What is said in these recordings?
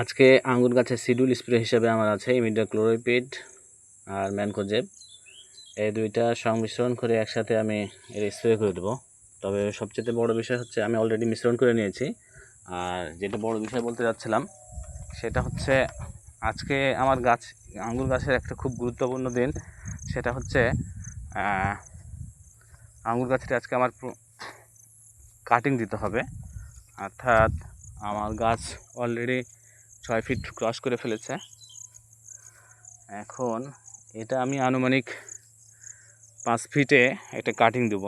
আজকে আঙ্গুর গাছের শিডিউল স্প্রে হিসেবে আমার আছে ইমিডাক্লোপিড আর ম্যানকোজেব, এই দুইটা সংমিশ্রণ করে একসাথে আমি এর স্প্রে করে দেবো। তবে সবচেয়ে বড় বিষয় হচ্ছে আমি অলরেডি মিশ্রণ করে নিয়েছি। আর যেটা বড় বিষয় বলতে যাচ্ছিলাম সেটা হচ্ছে আজকে আমার আঙ্গুর গাছের একটা খুব গুরুত্বপূর্ণ দিন। সেটা হচ্ছে আঙ্গুর গাছটি আজকে আমার কাটিং দিতে হবে। অর্থাৎ আমার গাছ অলরেডি 6 ফিট ক্রস করে ফেলেছে। এখন এটা আমি আনুমানিক 5 ফিটে একটা কাটিং দেব।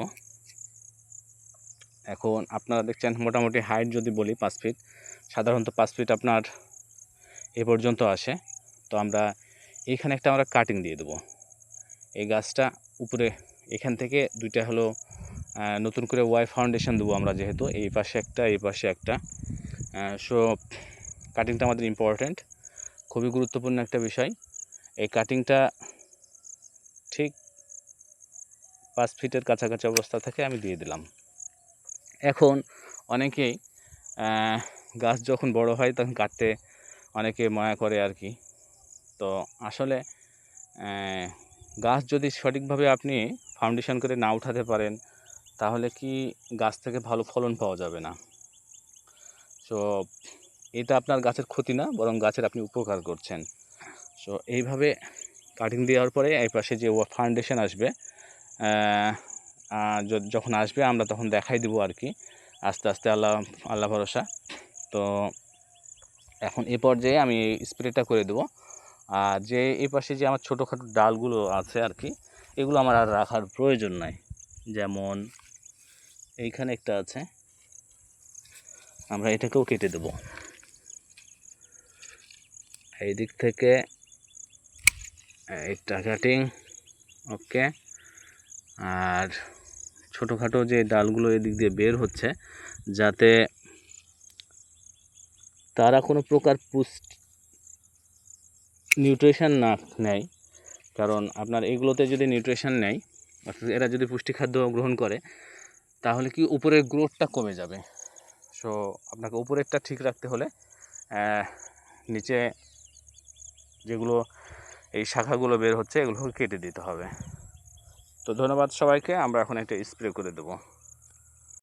এখন আপনারা দেখছেন মোটামুটি হাইট যদি বলি 5 ফিট, সাধারণত 5 ফিট আপনার এ পর্যন্ত আসে। তো আমরা এইখানে আমরা কাটিং দিয়ে দেবো। এই গাছটা উপরে এখান থেকে দুইটা হলো নতুন করে ওয়াই ফাউন্ডেশন দেবো আমরা, যেহেতু এই পাশে একটা এই পাশে একটা। সো কাটিংটা আমাদের ইম্পর্ট্যান্ট, খুবই গুরুত্বপূর্ণ একটা বিষয়। এই কাটিংটা ঠিক 5 ফিটের কাছাকাছি অবস্থা থেকে আমি দিয়ে দিলাম। এখন অনেকেই গাছ যখন বড় হয় তখন কাটতে অনেকে মায়া করে আর কি। তো আসলে গাছ যদি সঠিকভাবে আপনি ফাউন্ডেশন করে না উঠাতে পারেন তাহলে কি গাছ থেকে ভালো ফলন পাওয়া যাবে না। সো এটা আপনার গাছের ক্ষতি না, বরং গাছের আপনি উপকার করছেন। সো এইভাবে কাটিং দেওয়ার পরে এই পাশে যে ফাউন্ডেশন আসবে, যখন আসবে আমরা তখন দেখাই দেবো আর কি, আস্তে আস্তে আল্লাহ ভরসা। তো এখন এ পর্যায়ে আমি স্প্রেটা করে দেবো। আর যে এই পাশে যে আমার ছোটোখাটো ডালগুলো আছে আর কি, এগুলো আমার আর রাখার প্রয়োজন নাই। যেমন এইখানে একটা আছে, আমরা এটাকেও কেটে দেব। এই দিক থেকে একটা কাটিং, ওকে। আর ছোটোখাটো যে ডালগুলো এদিক দিয়ে বের হচ্ছে, যাতে তারা কোনো প্রকার নিউট্রিশন না নেয়। কারণ আপনার এগুলোতে যদি নিউট্রিশন নেয়, অর্থাৎ এরা যদি পুষ্টি খাদ্য গ্রহণ করে, তাহলে কি উপরের গ্রোথটা কমে যাবে। সো আপনাকে উপরেরটা ঠিক রাখতে হলে নিচে যেগুলো এই শাখাগুলো বের হচ্ছে এগুলোকে কেটে দিতে হবে। তো ধন্যবাদ সবাইকে। আমরা এখন একটা স্প্রে করে দেবো।